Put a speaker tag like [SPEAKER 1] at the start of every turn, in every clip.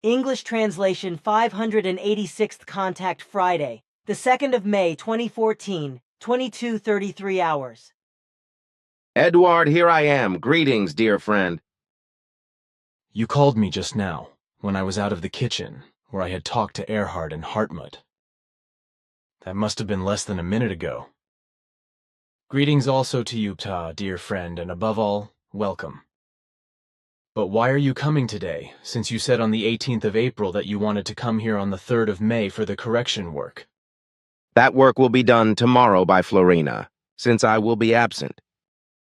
[SPEAKER 1] English translation 586th Contact Friday, the 2nd of May 2014, 22:33 hours.
[SPEAKER 2] Eduard, here I am. Greetings, dear friend.
[SPEAKER 3] You called me just now, when I was out of the kitchen, where I had talked to Erhard and Hartmut. That must have been less than a minute ago. Greetings also to you, Ptaah, dear friend, and above all, welcome. But why are you coming today, since you said on the 18th of April that you wanted to come here on the 3rd of May for the correction work?
[SPEAKER 2] That work will be done tomorrow by Florina, since I will be absent.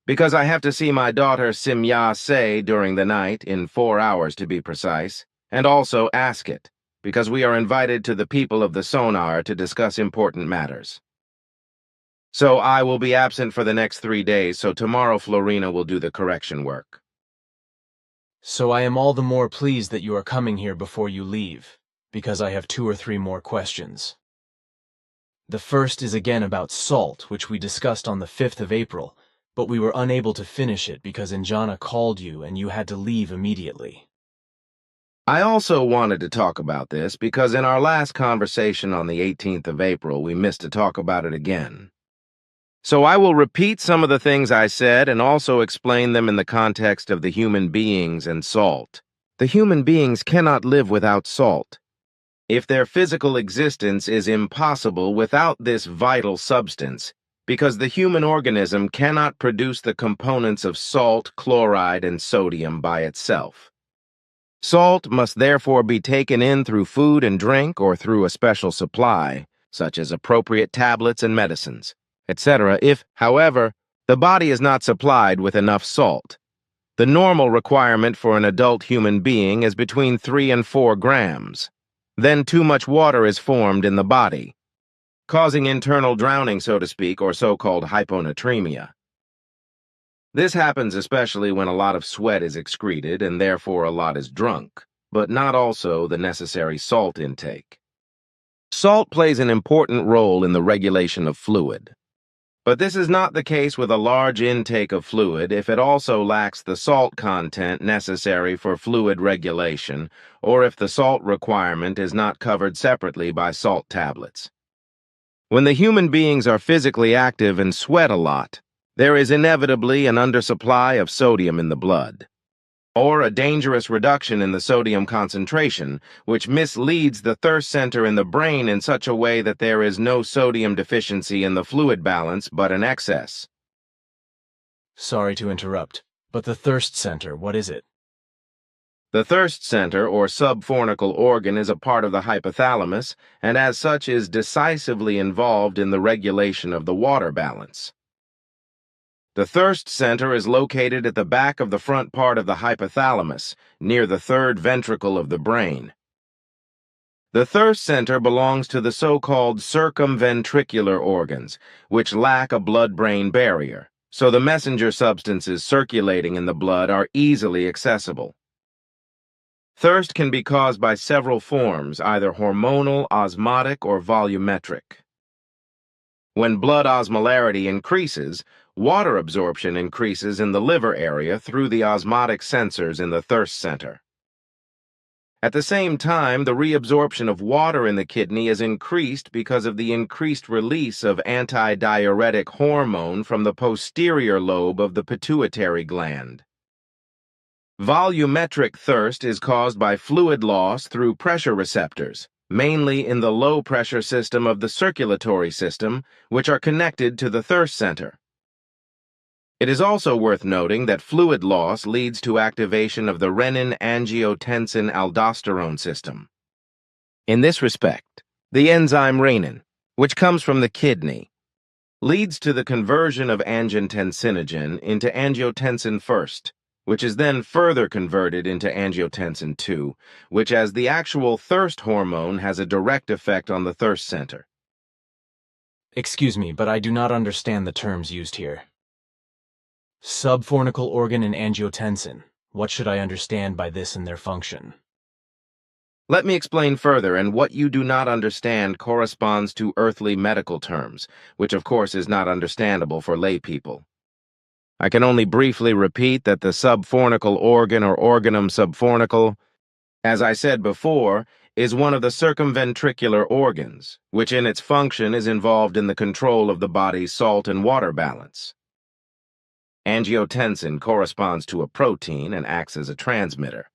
[SPEAKER 2] Because I have to see my daughter Simya say during the night, in 4 hours to be precise, and also ask it, because we are invited to the people of the sonar to discuss important matters. So I will be absent for the next 3 days, so tomorrow Florina will do the correction work.
[SPEAKER 3] So I am all the more pleased that you are coming here before you leave, because I have 2 or 3 more questions. The first is again about salt, which we discussed on the 5th of April, but we were unable to finish it because Injana called you and you had to leave immediately.
[SPEAKER 2] I also wanted to talk about this because in our last conversation on the 18th of April, we missed to talk about it again. So I will repeat some of the things I said and also explain them in the context of the human beings and salt. The human beings cannot live without salt. If their physical existence is impossible without this vital substance, because the human organism cannot produce the components of salt, chloride, and sodium by itself. Salt must therefore be taken in through food and drink or through a special supply, such as appropriate tablets and medicines, etc. If, however, the body is not supplied with enough salt. The normal requirement for an adult human being is between 3 and 4 grams. Then too much water is formed in the body, causing internal drowning, so to speak, or so-called hyponatremia. This happens especially when a lot of sweat is excreted and therefore a lot is drunk, but not also the necessary salt intake. Salt plays an important role in the regulation of fluid. But this is not the case with a large intake of fluid if it also lacks the salt content necessary for fluid regulation, or if the salt requirement is not covered separately by salt tablets. When the human beings are physically active and sweat a lot, there is inevitably an undersupply of sodium in the blood, or a dangerous reduction in the sodium concentration, which misleads the thirst center in the brain in such a way that there is no sodium deficiency in the fluid balance, but an excess.
[SPEAKER 3] Sorry to interrupt, but the thirst center, what is it?
[SPEAKER 2] The thirst center, or subfornical organ, is a part of the hypothalamus, and as such is decisively involved in the regulation of the water balance. The thirst center is located at the back of the front part of the hypothalamus, near the third ventricle of the brain. The thirst center belongs to the so-called circumventricular organs, which lack a blood-brain barrier, so the messenger substances circulating in the blood are easily accessible. Thirst can be caused by several forms, either hormonal, osmotic, or volumetric. When blood osmolarity increases, water absorption increases in the liver area through the osmotic sensors in the thirst center. At the same time, the reabsorption of water in the kidney is increased because of the increased release of antidiuretic hormone from the posterior lobe of the pituitary gland. Volumetric thirst is caused by fluid loss through pressure receptors, mainly in the low-pressure system of the circulatory system, which are connected to the thirst center. It is also worth noting that fluid loss leads to activation of the renin-angiotensin-aldosterone system. In this respect, the enzyme renin, which comes from the kidney, leads to the conversion of angiotensinogen into angiotensin first, which is then further converted into angiotensin II, which as the actual thirst hormone has a direct effect on the thirst center.
[SPEAKER 3] Excuse me, but I do not understand the terms used here. Subfornical organ and angiotensin. What should I understand by this and their function?
[SPEAKER 2] Let me explain further, and what you do not understand corresponds to earthly medical terms, which of course is not understandable for lay people. I can only briefly repeat that the subfornical organ or organum subfornical as I said before, is one of the circumventricular organs, which in its function is involved in the control of the body's salt and water balance. Angiotensin corresponds to a protein and acts as a transmitter.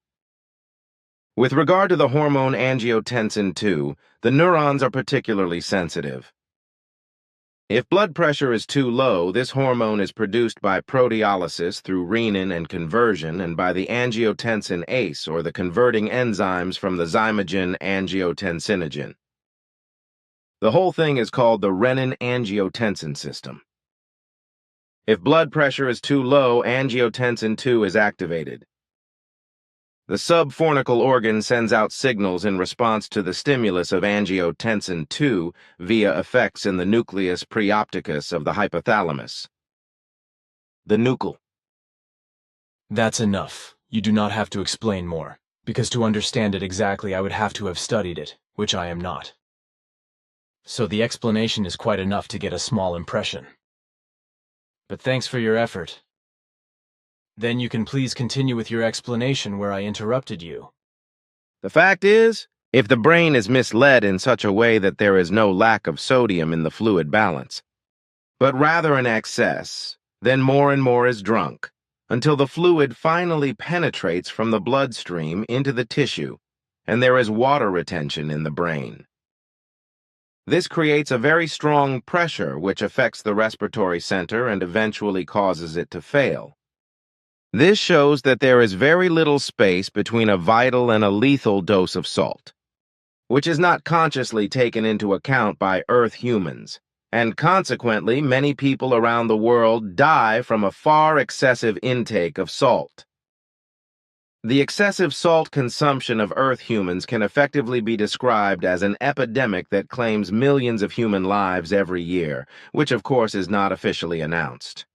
[SPEAKER 2] With regard to the hormone angiotensin II, the neurons are particularly sensitive. If blood pressure is too low, this hormone is produced by proteolysis through renin and conversion and by the angiotensin ACE, or the converting enzymes from the zymogen angiotensinogen. The whole thing is called the renin-angiotensin system. If blood pressure is too low, angiotensin II is activated. The subfornical organ sends out signals in response to the stimulus of angiotensin II via effects in the nucleus preopticus of the hypothalamus. The nucle.
[SPEAKER 3] That's enough. You do not have to explain more, because to understand it exactly I would have to have studied it, which I am not. So the explanation is quite enough to get a small impression. But thanks for your effort. Then you can please continue with your explanation where I interrupted you.
[SPEAKER 2] The fact is, if the brain is misled in such a way that there is no lack of sodium in the fluid balance, but rather an excess, then more and more is drunk, until the fluid finally penetrates from the bloodstream into the tissue, and there is water retention in the brain. This creates a very strong pressure which affects the respiratory center and eventually causes it to fail. This shows that there is very little space between a vital and a lethal dose of salt, which is not consciously taken into account by Earth humans, and consequently many people around the world die from a far excessive intake of salt. The excessive salt consumption of Earth humans can effectively be described as an epidemic that claims millions of human lives every year, which of course is not officially announced.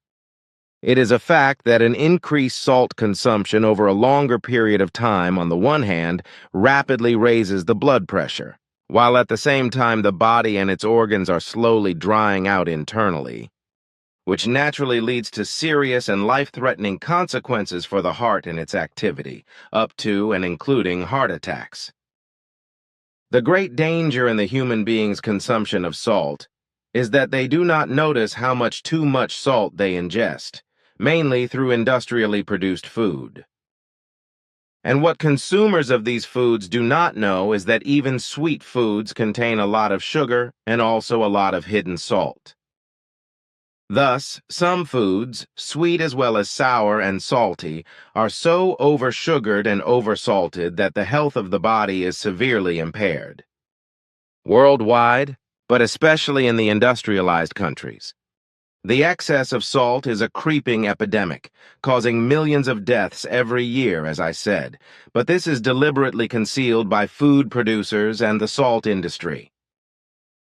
[SPEAKER 2] It is a fact that an increased salt consumption over a longer period of time, on the one hand, rapidly raises the blood pressure, while at the same time the body and its organs are slowly drying out internally, which naturally leads to serious and life-threatening consequences for the heart and its activity, up to and including heart attacks. The great danger in the human being's consumption of salt is that they do not notice how much too much salt they ingest, mainly through industrially produced food. And what consumers of these foods do not know is that even sweet foods contain a lot of sugar and also a lot of hidden salt. Thus, some foods, sweet as well as sour and salty, are so oversugared and oversalted that the health of the body is severely impaired. Worldwide, but especially in the industrialized countries, the excess of salt is a creeping epidemic, causing millions of deaths every year, as I said, but this is deliberately concealed by food producers and the salt industry.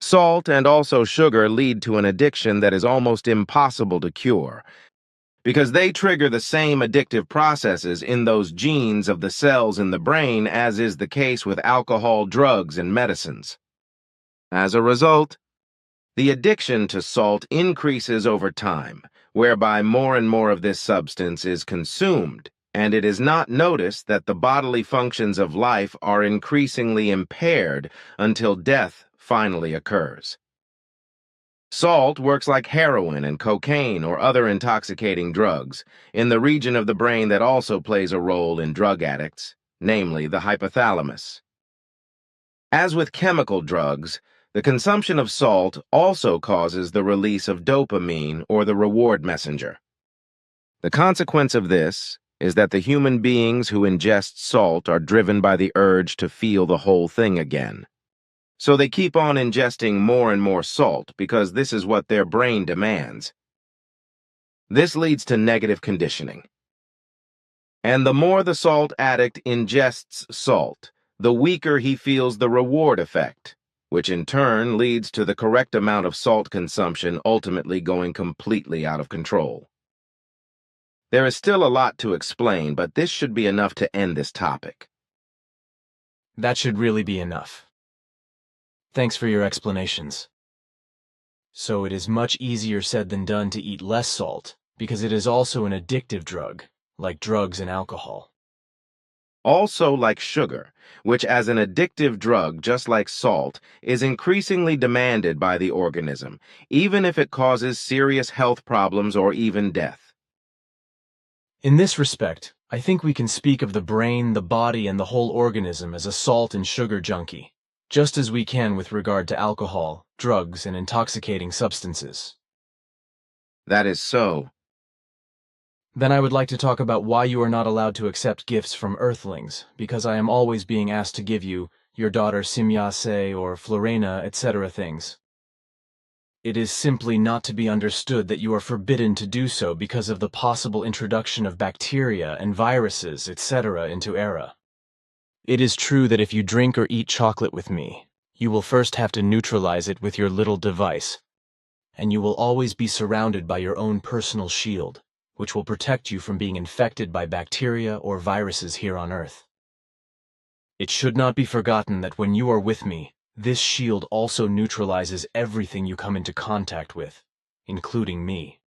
[SPEAKER 2] Salt and also sugar lead to an addiction that is almost impossible to cure, because they trigger the same addictive processes in those genes of the cells in the brain as is the case with alcohol, drugs, and medicines. As a result, the addiction to salt increases over time, whereby more and more of this substance is consumed, and it is not noticed that the bodily functions of life are increasingly impaired until death finally occurs. Salt works like heroin and cocaine or other intoxicating drugs in the region of the brain that also plays a role in drug addicts, namely the hypothalamus. As with chemical drugs, the consumption of salt also causes the release of dopamine, or the reward messenger. The consequence of this is that the human beings who ingest salt are driven by the urge to feel the whole thing again. So they keep on ingesting more and more salt because this is what their brain demands. This leads to negative conditioning. And the more the salt addict ingests salt, the weaker he feels the reward effect, which in turn leads to the correct amount of salt consumption ultimately going completely out of control. There is still a lot to explain, but this should be enough to end this topic.
[SPEAKER 3] That should really be enough. Thanks for your explanations. So it is much easier said than done to eat less salt, because it is also an addictive drug, like drugs and alcohol.
[SPEAKER 2] Also like sugar, which as an addictive drug, just like salt, is increasingly demanded by the organism, even if it causes serious health problems or even death.
[SPEAKER 3] In this respect, I think we can speak of the brain, the body, and the whole organism as a salt and sugar junkie, just as we can with regard to alcohol, drugs, and intoxicating substances.
[SPEAKER 2] That is so.
[SPEAKER 3] Then I would like to talk about why you are not allowed to accept gifts from Earthlings, because I am always being asked to give you your daughter Simyase or Florena, etc. things. It is simply not to be understood that you are forbidden to do so because of the possible introduction of bacteria and viruses, etc. into Era. It is true that if you drink or eat chocolate with me, you will first have to neutralize it with your little device, and you will always be surrounded by your own personal shield, which will protect you from being infected by bacteria or viruses here on Earth. It should not be forgotten that when you are with me, this shield also neutralizes everything you come into contact with, including me.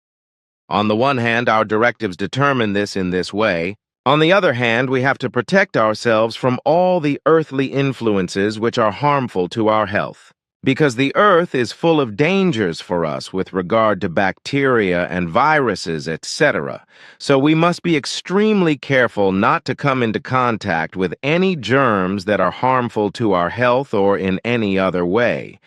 [SPEAKER 2] On the one hand, our directives determine this in this way. On the other hand, we have to protect ourselves from all the earthly influences which are harmful to our health. Because the earth is full of dangers for us with regard to bacteria and viruses, etc. So we must be extremely careful not to come into contact with any germs that are harmful to our health or in any other way,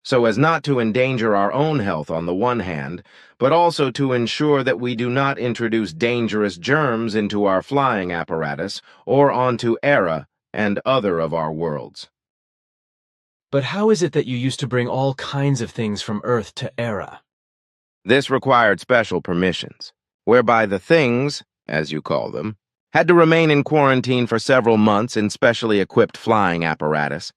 [SPEAKER 2] so as not to endanger our own health on the one hand, but also to ensure that we do not introduce dangerous germs into our flying apparatus or onto Era and other of our worlds.
[SPEAKER 3] But how is it that you used to bring all kinds of things from Earth to Era?
[SPEAKER 2] This required special permissions, whereby the things, as you call them, had to remain in quarantine for several months in specially equipped flying apparatus,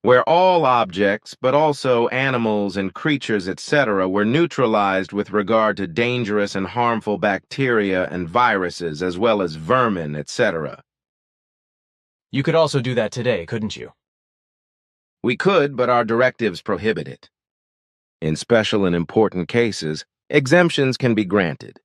[SPEAKER 2] where all objects, but also animals and creatures, etc., were neutralized with regard to dangerous and harmful bacteria and viruses, as well as vermin, etc.
[SPEAKER 3] You could also do that today, couldn't you?
[SPEAKER 2] We could, but our directives prohibit it. In special and important cases, exemptions can be granted.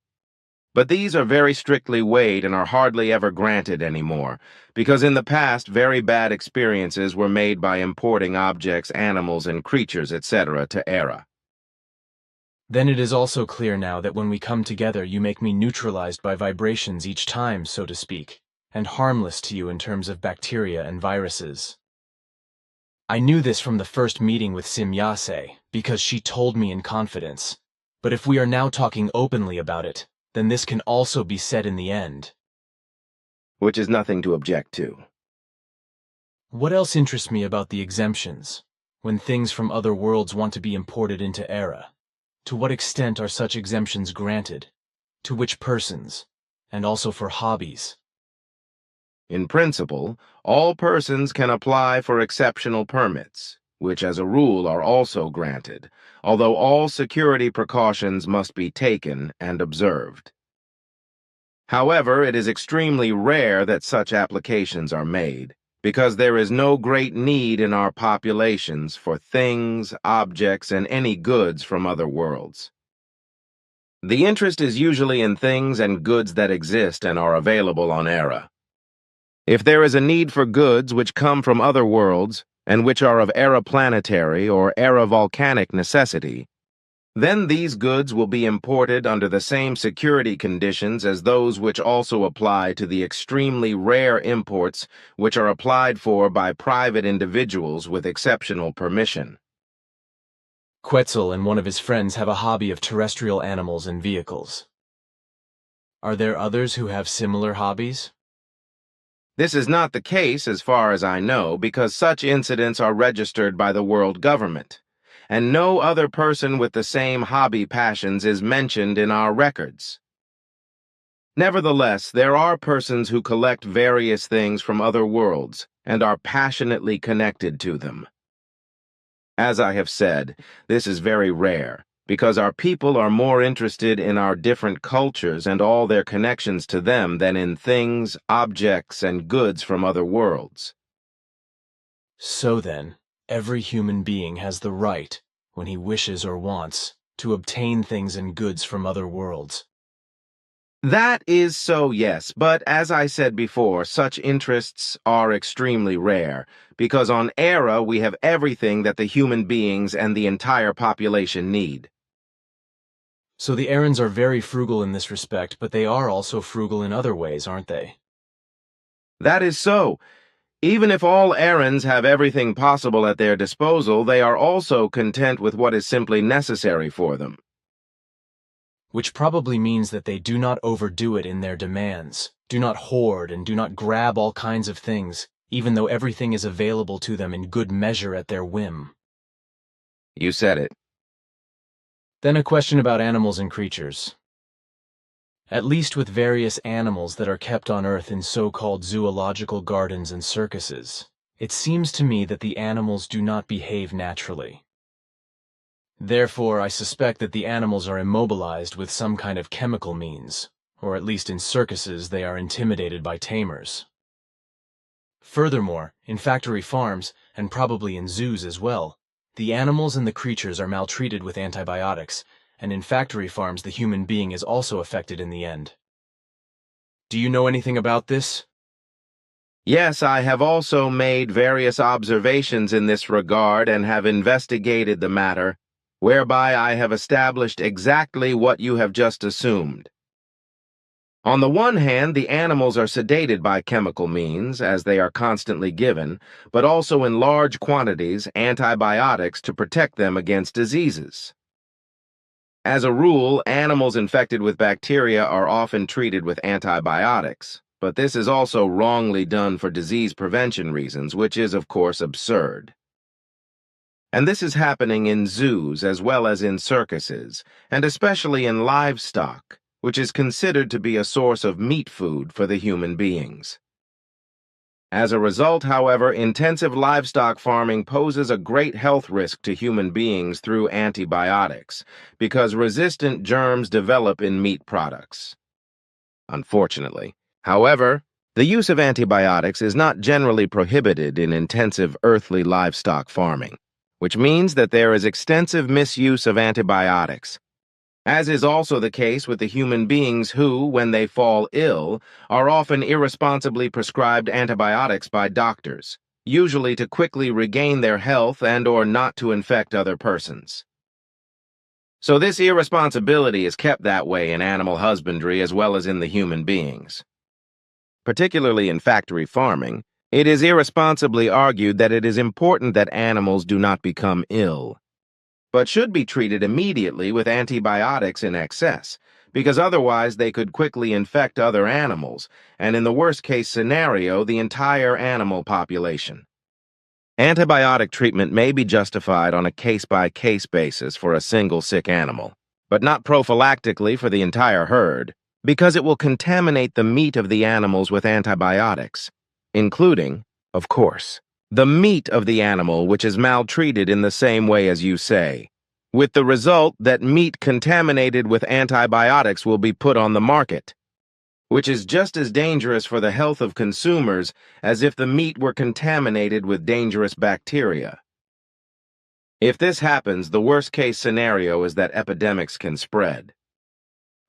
[SPEAKER 2] But these are very strictly weighed and are hardly ever granted anymore, because in the past very bad experiences were made by importing objects, animals, and creatures, etc. to Era.
[SPEAKER 3] Then it is also clear now that when we come together you make me neutralized by vibrations each time, so to speak, and harmless to you in terms of bacteria and viruses. I knew this from the first meeting with Simyase, because she told me in confidence. But if we are now talking openly about it, then this can also be said in the end.
[SPEAKER 2] Which is nothing to object to.
[SPEAKER 3] What else interests me about the exemptions, when things from other worlds want to be imported into Era? To what extent are such exemptions granted? To which persons? And also for hobbies?
[SPEAKER 2] In principle, all persons can apply for exceptional permits, which as a rule are also granted, although all security precautions must be taken and observed. However, it is extremely rare that such applications are made, because there is no great need in our populations for things, objects, and any goods from other worlds. The interest is usually in things and goods that exist and are available on Era. If there is a need for goods which come from other worlds, and which are of era-planetary or era-volcanic necessity, then these goods will be imported under the same security conditions as those which also apply to the extremely rare imports which are applied for by private individuals with exceptional permission.
[SPEAKER 3] Quetzal and one of his friends have a hobby of terrestrial animals and vehicles. Are there others who have similar hobbies?
[SPEAKER 2] This is not the case as far as I know, because such incidents are registered by the world government, and no other person with the same hobby passions is mentioned in our records. Nevertheless, there are persons who collect various things from other worlds and are passionately connected to them. As I have said, this is very rare, because our people are more interested in our different cultures and all their connections to them than in things, objects, and goods from other worlds.
[SPEAKER 3] So then, every human being has the right, when he wishes or wants, to obtain things and goods from other worlds.
[SPEAKER 2] That is so, yes, but as I said before, such interests are extremely rare, because on Era we have everything that the human beings and the entire population need.
[SPEAKER 3] So the Erins are very frugal in this respect, but they are also frugal in other ways, aren't they?
[SPEAKER 2] That is so. Even if all errands have everything possible at their disposal, they are also content with what is simply necessary for them.
[SPEAKER 3] Which probably means that they do not overdo it in their demands, do not hoard, and do not grab all kinds of things, even though everything is available to them in good measure at their whim.
[SPEAKER 2] You said it.
[SPEAKER 3] Then a question about animals and creatures. At least with various animals that are kept on Earth in so-called zoological gardens and circuses, it seems to me that the animals do not behave naturally. Therefore, I suspect that the animals are immobilized with some kind of chemical means, or at least in circuses they are intimidated by tamers. Furthermore, in factory farms, and probably in zoos as well, the animals and the creatures are maltreated with antibiotics, and in factory farms the human being is also affected in the end. Do you know anything about this?
[SPEAKER 2] Yes, I have also made various observations in this regard and have investigated the matter, whereby I have established exactly what you have just assumed. On the one hand, the animals are sedated by chemical means, as they are constantly given, but also in large quantities antibiotics to protect them against diseases. As a rule, animals infected with bacteria are often treated with antibiotics, but this is also wrongly done for disease prevention reasons, which is, of course, absurd. And this is happening in zoos as well as in circuses, and especially in livestock, which is considered to be a source of meat food for the human beings. As a result, however, intensive livestock farming poses a great health risk to human beings through antibiotics, because resistant germs develop in meat products. Unfortunately. However, the use of antibiotics is not generally prohibited in intensive earthly livestock farming, which means that there is extensive misuse of antibiotics, as is also the case with the human beings who, when they fall ill, are often irresponsibly prescribed antibiotics by doctors, usually to quickly regain their health and/or not to infect other persons. So this irresponsibility is kept that way in animal husbandry as well as in the human beings. Particularly in factory farming, it is irresponsibly argued that it is important that animals do not become ill, but should be treated immediately with antibiotics in excess, because otherwise they could quickly infect other animals, and in the worst-case scenario, the entire animal population. Antibiotic treatment may be justified on a case-by-case basis for a single sick animal, but not prophylactically for the entire herd, because it will contaminate the meat of the animals with antibiotics, including, of course, the meat of the animal which is maltreated in the same way as you say, with the result that meat contaminated with antibiotics will be put on the market, which is just as dangerous for the health of consumers as if the meat were contaminated with dangerous bacteria. If this happens, the worst-case scenario is that epidemics can spread.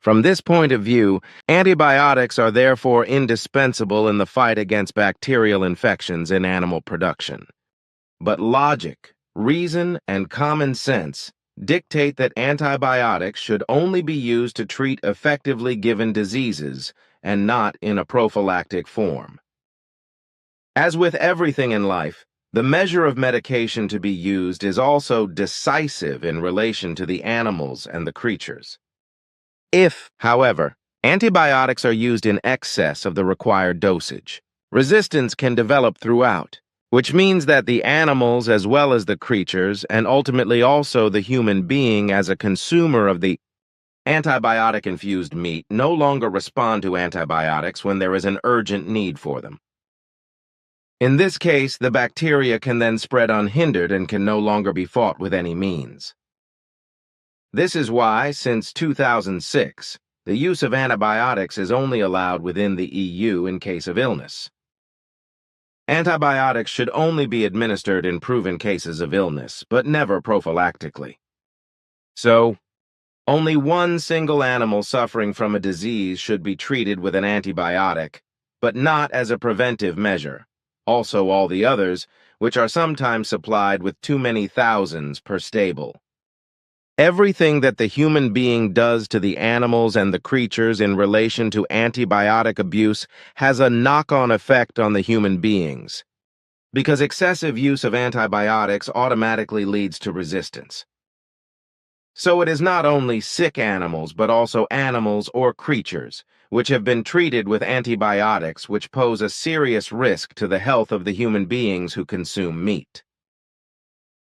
[SPEAKER 2] From this point of view, antibiotics are therefore indispensable in the fight against bacterial infections in animal production. But logic, reason, and common sense dictate that antibiotics should only be used to treat effectively given diseases and not in a prophylactic form. As with everything in life, the measure of medication to be used is also decisive in relation to the animals and the creatures. If, however, antibiotics are used in excess of the required dosage, resistance can develop throughout, which means that the animals as well as the creatures, and ultimately also the human being as a consumer of the antibiotic-infused meat, no longer respond to antibiotics when there is an urgent need for them. In this case, the bacteria can then spread unhindered and can no longer be fought with any means. This is why, since 2006, the use of antibiotics is only allowed within the EU in case of illness. Antibiotics should only be administered in proven cases of illness, but never prophylactically. So, Only one single animal suffering from a disease should be treated with an antibiotic, but not as a preventive measure. Also all the others, which are sometimes supplied with too many thousands per stable. Everything that the human being does to the animals and the creatures in relation to antibiotic abuse has a knock-on effect on the human beings, because excessive use of antibiotics automatically leads to resistance. So it is not only sick animals, but also animals or creatures which have been treated with antibiotics which pose a serious risk to the health of the human beings who consume meat.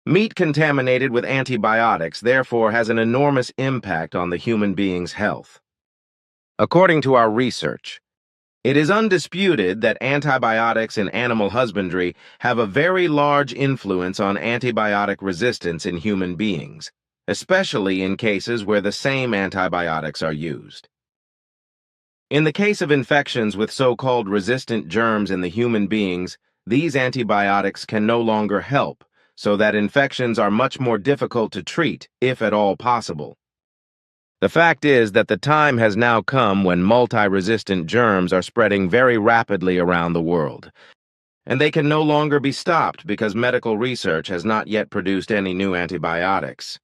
[SPEAKER 2] Meat contaminated with antibiotics therefore has an enormous impact on the human being's health. According to our research, it is undisputed that antibiotics in animal husbandry have a very large influence on antibiotic resistance in human beings, especially in cases where the same antibiotics are used. In the case of infections with so-called resistant germs in the human beings, these antibiotics can no longer help, so that infections are much more difficult to treat, if at all possible. The fact is that the time has now come when multi-resistant germs are spreading very rapidly around the world, and they can no longer be stopped because medical research has not yet produced any new antibiotics.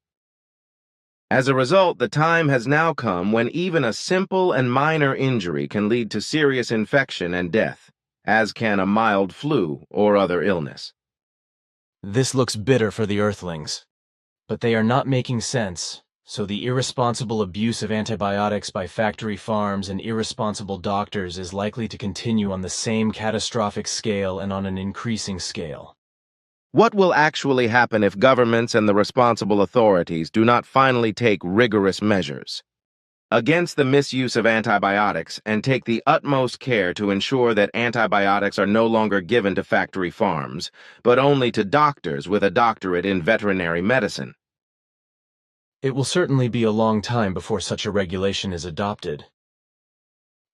[SPEAKER 2] As a result, the time has now come when even a simple and minor injury can lead to serious infection and death, as can a mild flu or other illness.
[SPEAKER 3] This looks bitter for the Earthlings, but they are not making sense, so the irresponsible abuse of antibiotics by factory farms and irresponsible doctors is likely to continue on the same catastrophic scale and on an increasing scale.
[SPEAKER 2] What will actually happen if governments and the responsible authorities do not finally take rigorous measures against the misuse of antibiotics and take the utmost care to ensure that antibiotics are no longer given to factory farms, but only to doctors with a doctorate in veterinary medicine?
[SPEAKER 3] It will certainly be a long time before such a regulation is adopted.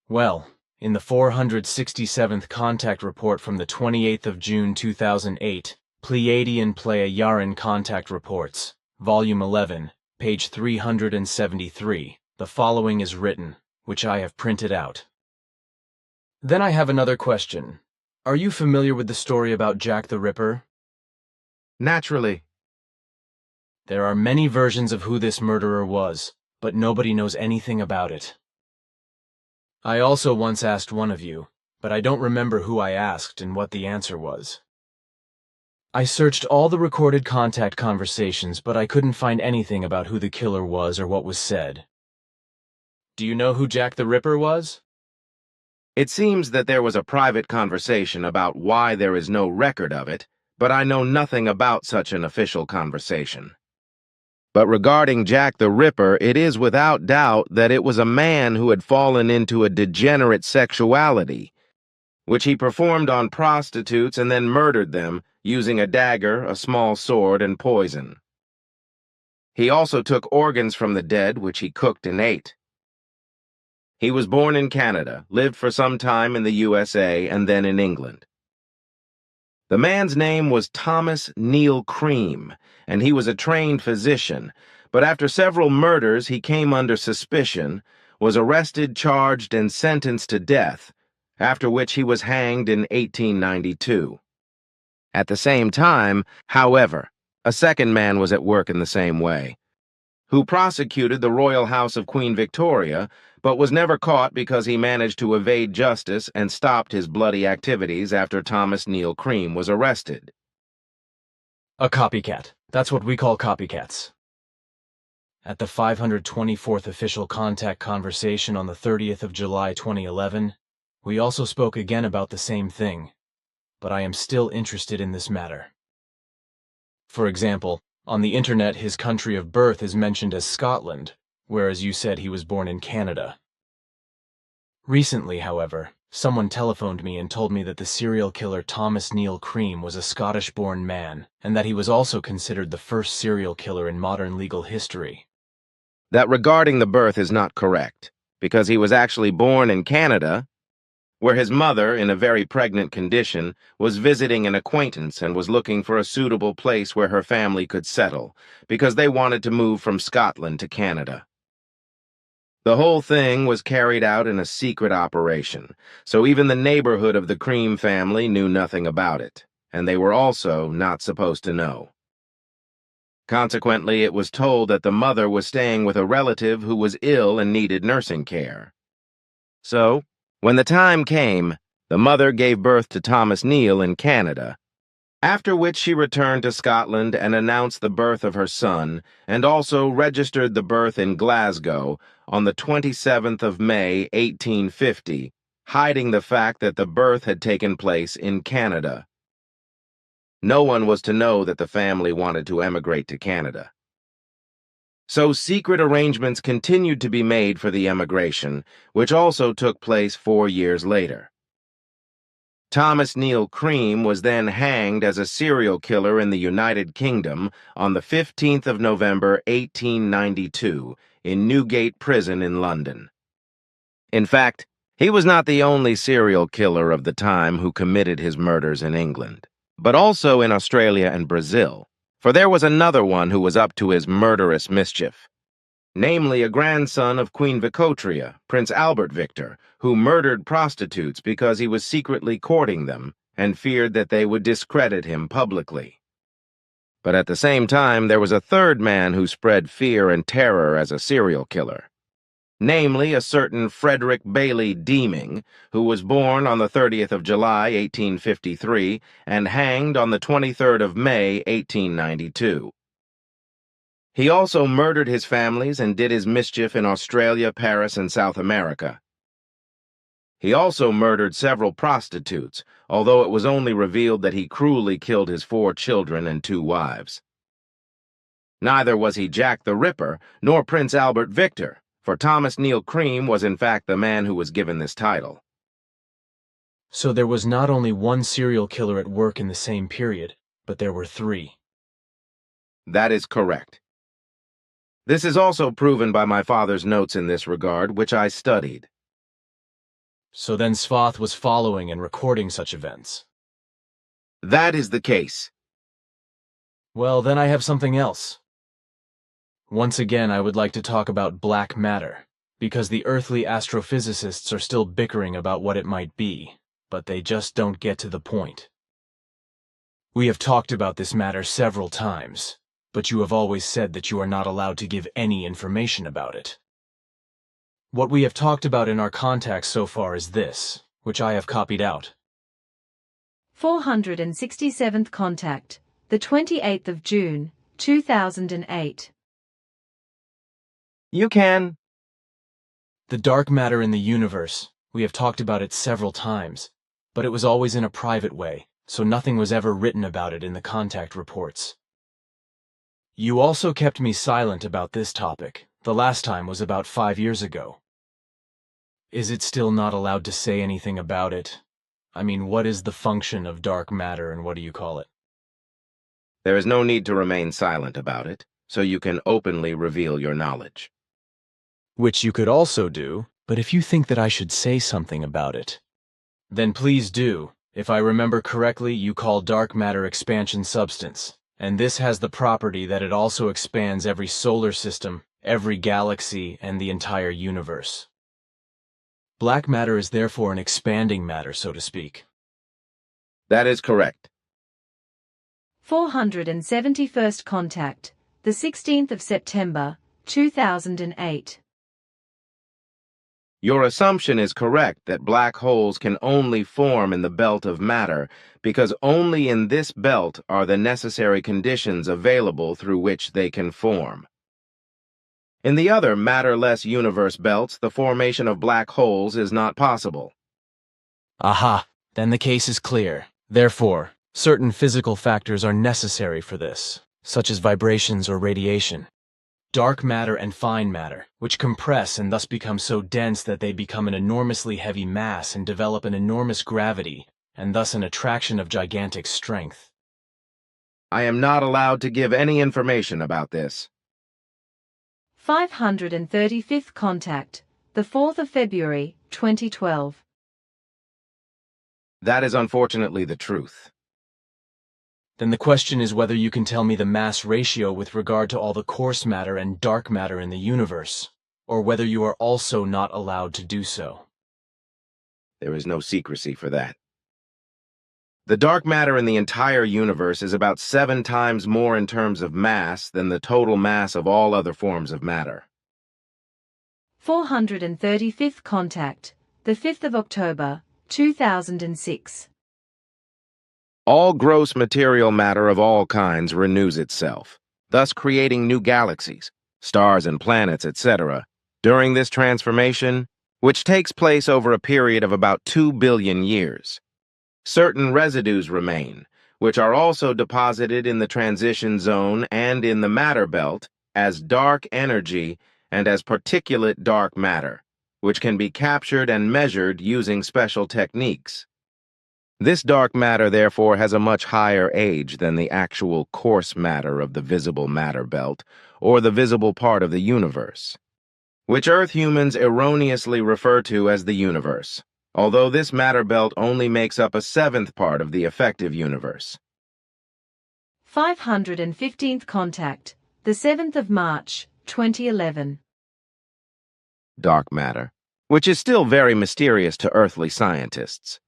[SPEAKER 3] Well, in the 467th Contact Report from the 28th of June 2008, Pleiadian Pleiadian Contact Reports, Volume 11, page 373, the following is written, which I have printed out. Then I have another question. Are you familiar with the story about Jack the Ripper?
[SPEAKER 2] Naturally.
[SPEAKER 3] There are many versions of who this murderer was, but nobody knows anything about it. I also once asked one of you, but I don't remember who I asked and what the answer was. I searched all the recorded contact conversations, but I couldn't find anything about who the killer was or what was said. Do you know who Jack the Ripper was?
[SPEAKER 2] It seems that there was a private conversation about why there is no record of it, but I know nothing about such an official conversation. But regarding Jack the Ripper, it is without doubt that it was a man who had fallen into a degenerate sexuality, which he performed on prostitutes and then murdered them using a dagger, a small sword, and poison. He also took organs from the dead, which he cooked and ate. He was born in Canada, lived for some time in the USA, and then in England. The man's name was Thomas Neil Cream, and he was a trained physician, but after several murders he came under suspicion, was arrested, charged, and sentenced to death, after which he was hanged in 1892. At the same time, however, a second man was at work in the same way, who prosecuted the royal house of Queen Victoria, but was never caught because he managed to evade justice and stopped his bloody activities after Thomas Neil Cream was arrested.
[SPEAKER 3] A copycat. That's what we call copycats. At the 524th official contact conversation on the 30th of July 2011, we also spoke again about the same thing, but I am still interested in this matter. For example, on the internet his country of birth is mentioned as Scotland, whereas you said he was born in Canada. Recently, however, someone telephoned me and told me that the serial killer Thomas Neil Cream was a Scottish-born man, and that he was also considered the first serial killer in modern legal history.
[SPEAKER 2] That regarding the birth is not correct, because he was actually born in Canada, where his mother, in a very pregnant condition, was visiting an acquaintance and was looking for a suitable place where her family could settle, because they wanted to move from Scotland to Canada. The whole thing was carried out in a secret operation, so even the neighborhood of the Cream family knew nothing about it, and they were also not supposed to know. Consequently, it was told that the mother was staying with a relative who was ill and needed nursing care. So, when the time came, the mother gave birth to Thomas Neal in Canada, after which she returned to Scotland and announced the birth of her son, and also registered the birth in Glasgow on the 27th of May, 1850, hiding the fact that the birth had taken place in Canada. No one was to know that the family wanted to emigrate to Canada. So secret arrangements continued to be made for the emigration, which also took place 4 years later. Thomas Neal Cream was then hanged as a serial killer in the United Kingdom on the 15th of November, 1892, in Newgate Prison in London. In fact, he was not the only serial killer of the time who committed his murders in England, but also in Australia and Brazil, for there was another one who was up to his murderous mischief. Namely a grandson of Queen Vicotria, Prince Albert Victor, who murdered prostitutes because he was secretly courting them and feared that they would discredit him publicly. But at the same time, there was a third man who spread fear and terror as a serial killer. Namely a certain Frederick Bailey Deeming, who was born on the 30th of July, 1853, and hanged on the 23rd of May, 1892. He also murdered his families and did his mischief in Australia, Paris, and South America. He also murdered several prostitutes, although it was only revealed that he cruelly killed his 4 children and 2 wives. Neither was he Jack the Ripper, nor Prince Albert Victor, for Thomas Neal Cream was in fact the man who was given this title.
[SPEAKER 3] So there was not only one serial killer at work in the same period, but there were 3.
[SPEAKER 2] That is correct. This is also proven by my father's notes in this regard, which I studied.
[SPEAKER 3] So then Svath was following and recording such events.
[SPEAKER 2] That is the case.
[SPEAKER 3] Well, then I have something else. Once again, I would like to talk about black matter, because the earthly astrophysicists are still bickering about what it might be, but they just don't get to the point. We have talked about this matter several times, but you have always said that you are not allowed to give any information about it. What we have talked about in our contacts so far is this, which I have copied out.
[SPEAKER 4] 467th contact, the 28th of June, 2008.
[SPEAKER 2] You can.
[SPEAKER 3] The dark matter in the universe, we have talked about it several times, but it was always in a private way, so nothing was ever written about it in the contact reports. You also kept me silent about this topic. The last time was about 5 years ago. Is it still not allowed to say anything about it? I mean, what is the function of dark matter and what do you call it?
[SPEAKER 2] There is no need to remain silent about it, so you can openly reveal your knowledge.
[SPEAKER 3] Which you could also do, but if you think that I should say something about it, then please do. If I remember correctly, you call dark matter expansion substance, and this has the property that it also expands every solar system, every galaxy, and the entire universe. Black matter is therefore an expanding matter, so to speak.
[SPEAKER 2] That is correct.
[SPEAKER 4] 471st contact, the 16th of September, 2008.
[SPEAKER 2] Your assumption is correct that black holes can only form in the belt of matter because only in this belt are the necessary conditions available through which they can form. In the other matter-less universe belts, the formation of black holes is not possible.
[SPEAKER 3] Aha, then the case is clear. Therefore, certain physical factors are necessary for this, such as vibrations or radiation. Dark matter and fine matter, which compress and thus become so dense that they become an enormously heavy mass and develop an enormous gravity, and thus an attraction of gigantic strength.
[SPEAKER 2] I am not allowed to give any information about this.
[SPEAKER 4] 535th contact, the 4th of February, 2012.
[SPEAKER 2] That is unfortunately the truth.
[SPEAKER 3] Then the question is whether you can tell me the mass ratio with regard to all the coarse matter and dark matter in the universe, or whether you are also not allowed to do so.
[SPEAKER 2] There is no secrecy for that. The dark matter in the entire universe is about 7 times more in terms of mass than the total mass of all other forms of matter.
[SPEAKER 4] 435th contact, the 5th of October, 2006.
[SPEAKER 2] All gross material matter of all kinds renews itself, thus creating new galaxies, stars and planets, etc., during this transformation, which takes place over a period of about 2 billion years. Certain residues remain, which are also deposited in the transition zone and in the matter belt as dark energy and as particulate dark matter, which can be captured and measured using special techniques. This dark matter, therefore, has a much higher age than the actual coarse matter of the visible matter belt or the visible part of the universe, which Earth humans erroneously refer to as the universe, although this matter belt only makes up a 7th part of the effective universe.
[SPEAKER 4] 515th contact, the 7th of March, 2011.
[SPEAKER 2] Dark matter, which is still very mysterious to earthly scientists,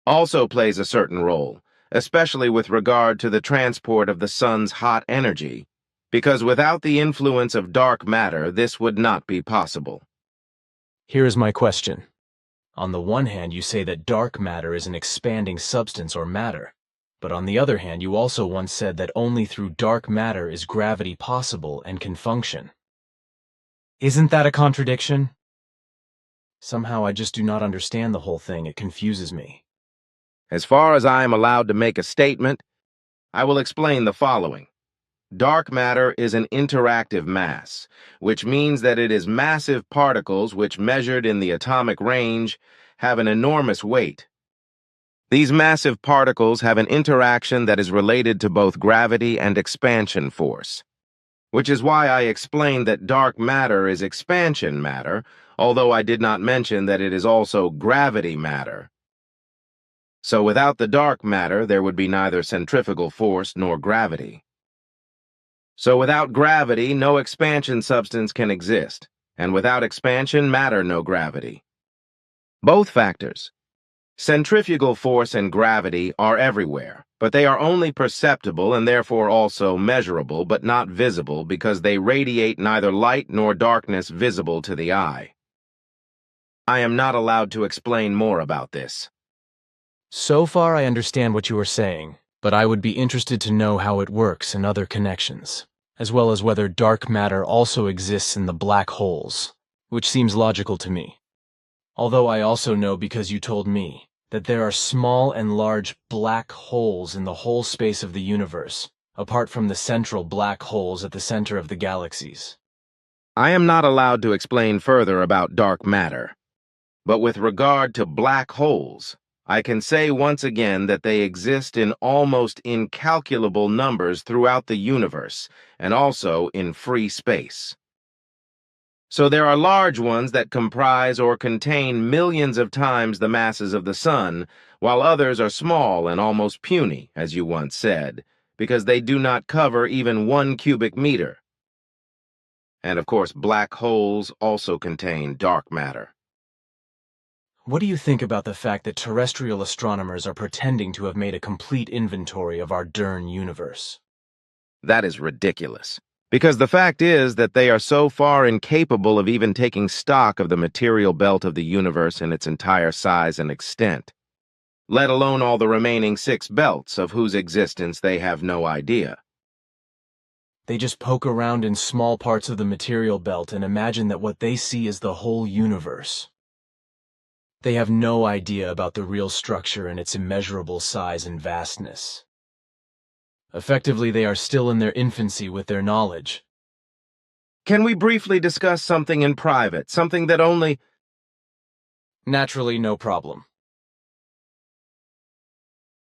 [SPEAKER 2] also plays a certain role, especially with regard to the transport of the sun's hot energy, because without the influence of dark matter, this would not be possible.
[SPEAKER 3] Here is my question. On the one hand, you say that dark matter is an expanding substance or matter, but on the other hand, you also once said that only through dark matter is gravity possible and can function. Isn't that a contradiction? Somehow I just do not understand the whole thing. It confuses me.
[SPEAKER 2] As far as I am allowed to make a statement, I will explain the following. Dark matter is an interactive mass, which means that it is massive particles which, measured in the atomic range, have an enormous weight. These massive particles have an interaction that is related to both gravity and expansion force, which is why I explained that dark matter is expansion matter, although I did not mention that it is also gravity matter. So without the dark matter, there would be neither centrifugal force nor gravity. So without gravity, no expansion substance can exist, and without expansion matter, no gravity. Both factors, centrifugal force and gravity, are everywhere, but they are only perceptible and therefore also measurable but not visible because they radiate neither light nor darkness visible to the eye. I am not allowed to explain more about this.
[SPEAKER 3] So far I understand what you are saying, but I would be interested to know how it works in other connections, as well as whether dark matter also exists in the black holes, which seems logical to me. Although I also know, because you told me, that there are small and large black holes in the whole space of the universe, apart from the central black holes at the center of the galaxies.
[SPEAKER 2] I am not allowed to explain further about dark matter, but with regard to black holes, I can say once again that they exist in almost incalculable numbers throughout the universe, and also in free space. So there are large ones that comprise or contain millions of times the masses of the sun, while others are small and almost puny, as you once said, because they do not cover even 1 cubic meter. And of course, black holes also contain dark matter.
[SPEAKER 3] What do you think about the fact that terrestrial astronomers are pretending to have made a complete inventory of our darn universe?
[SPEAKER 2] That is ridiculous, because the fact is that they are so far incapable of even taking stock of the material belt of the universe in its entire size and extent, let alone all the remaining 6 belts of whose existence they have no idea.
[SPEAKER 3] They just poke around in small parts of the material belt and imagine that what they see is the whole universe. They have no idea about the real structure and its immeasurable size and vastness. Effectively, they are still in their infancy with their knowledge.
[SPEAKER 2] Can we briefly discuss something in private, something that only...
[SPEAKER 3] Naturally, no problem.